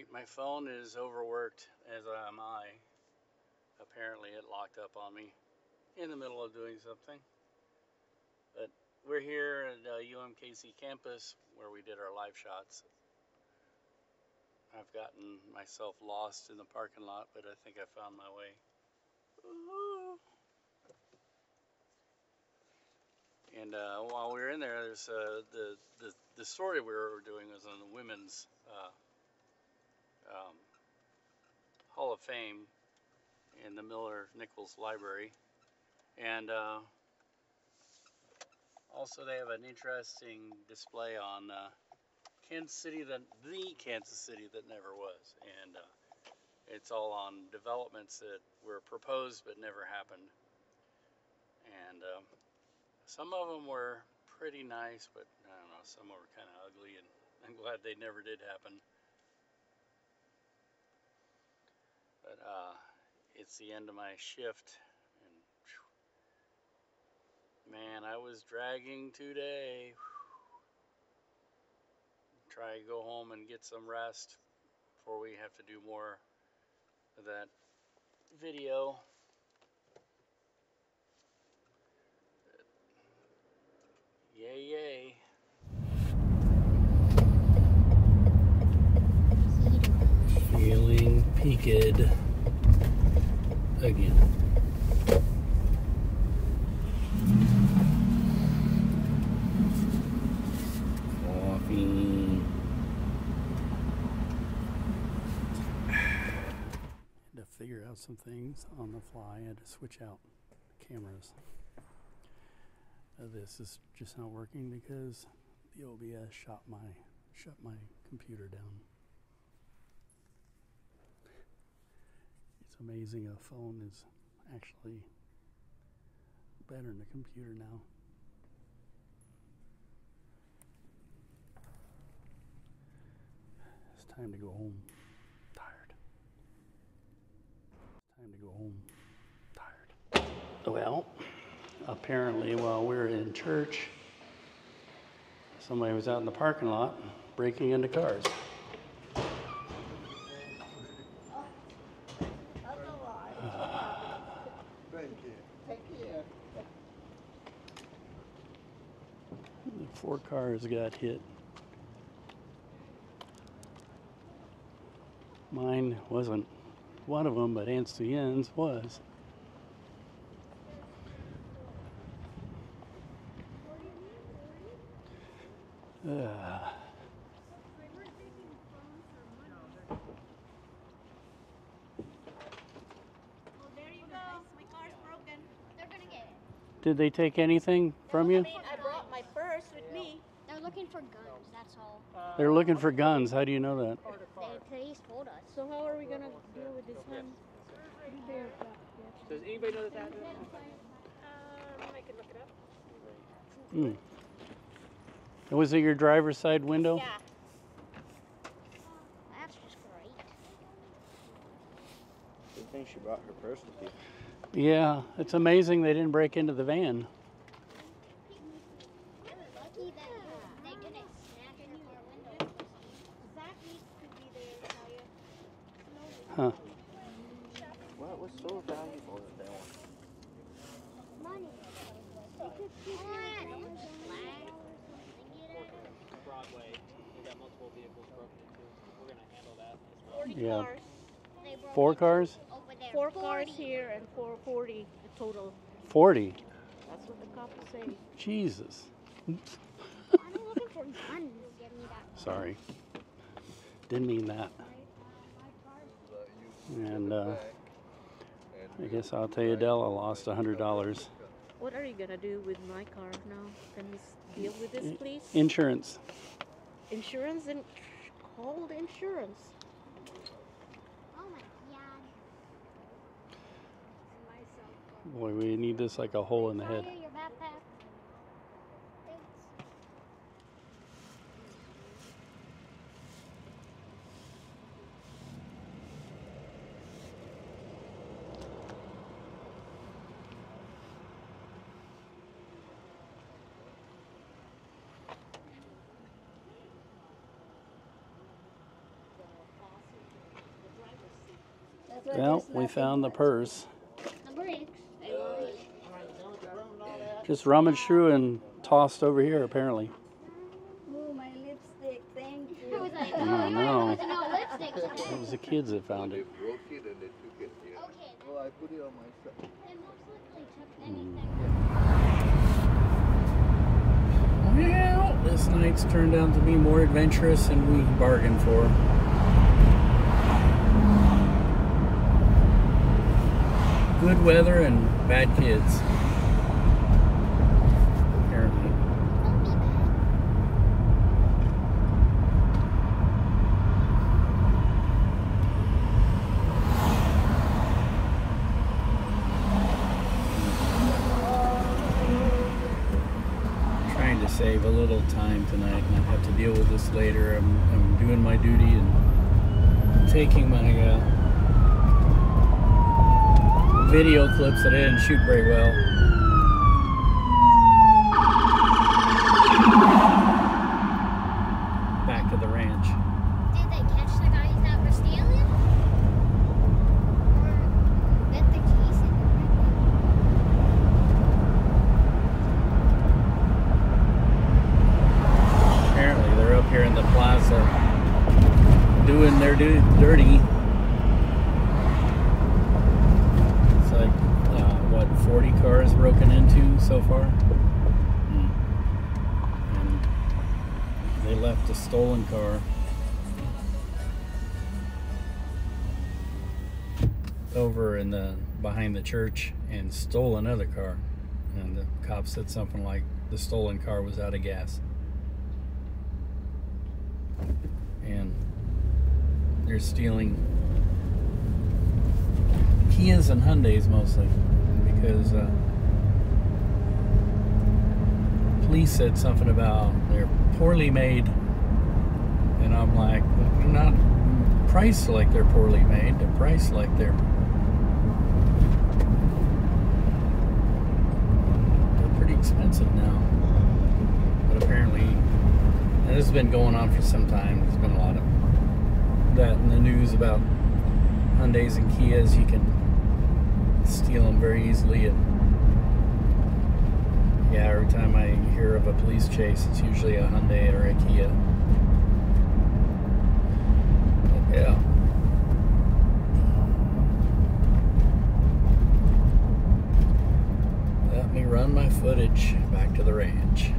Alright, my phone is overworked, as am I. Apparently it locked up on me in the middle of doing something. But we're here at UMKC campus where we did our live shots. I've gotten myself lost in the parking lot, but I think I found my way. And while we were in there, there's the story we were doing was on the Women's Hall of Fame in the Miller Nichols Library. And also they have an interesting display on Kansas City, the Kansas City that never was. And it's all on developments that were proposed but never happened. And some of them were pretty nice, but I don't know, some were kind of ugly, and I'm glad they never did happen. But it's the end of my shift, and man, I was dragging today. Try to go home and get some rest before we have to do more of that video. Yay, yay. Feeling peaked again. Coffee. Had to figure out some things on the fly. I had to switch out cameras. This is just not working because the OBS shut my computer down. It's amazing a phone is actually better than a computer now. It's time to go home. Tired. Time to go home. Tired. Well, apparently while we were in church, somebody was out in the parking lot breaking into cars. Four cars got hit. Mine wasn't one of them, but Aunt Suyen's was. Did they take anything from you? I mean, I brought my purse with me. They're looking for guns, that's all. They're looking for guns. How do you know that? Police told us. So how are we going to deal with this one? Does anybody know this address? I can look it up. Was it your driver's side window? Yeah. That's just great. Good thing she brought her purse with you. Yeah, it's amazing they didn't break into the van. Lucky that they didn't smash your car window. Zach needs to be there, Maya. Huh. What was so valuable that they want? Money. Broadway, we got multiple vehicles broken into. We're going to handle that as well. 40 Yeah. cars. 4 cars? Over there. 4 cars here and 440 total. 40. That's what the cops say. Jesus. I'm looking for guns. Give me that. Sorry. Didn't mean that. And I guess I'll tell you, Dell, I lost $100. What are you going to do with my car now? Can you deal with this, please? Insurance. Insurance and call the insurance. Oh my god. Boy, we need this like a hole in the head. Your backpack. Thanks. Well, we found the purse. Number 8. Just rummaged through and tossed over here, apparently. Oh, my lipstick. Thank I you. was like, Oh, oh, no. no lipstick It today. was the kids that found They it. broke it and they took it. Yeah. Okay. Oh, I put it on myself. They most likely took anything. Well, this night's turned out to be more adventurous than we bargained for. Good weather and bad kids. Apparently. Trying to save a little time tonight and not have to deal with this later. I'm doing my duty and taking my video clips that I didn't shoot very well. Back to the ranch. Did they catch the guys that were stealing? Or let the case in Apparently they're up here in the plaza doing their dirty. It's like, what, 40 cars broken into so far? And they left a stolen car over in the behind the church and stole another car. And the cop said something like the stolen car was out of gas. And they're stealing Kias and Hyundais mostly because police said something about they're poorly made, and I'm like, they're not priced like they're poorly made, they're priced like they're pretty expensive now. But apparently, and this has been going on for some time. There's been a lot of that in the news about Hyundais and Kias. You can steal them very easily, and yeah, every time I hear of a police chase, it's usually a Hyundai or a Kia. But yeah. Let me run my footage back to the ranch.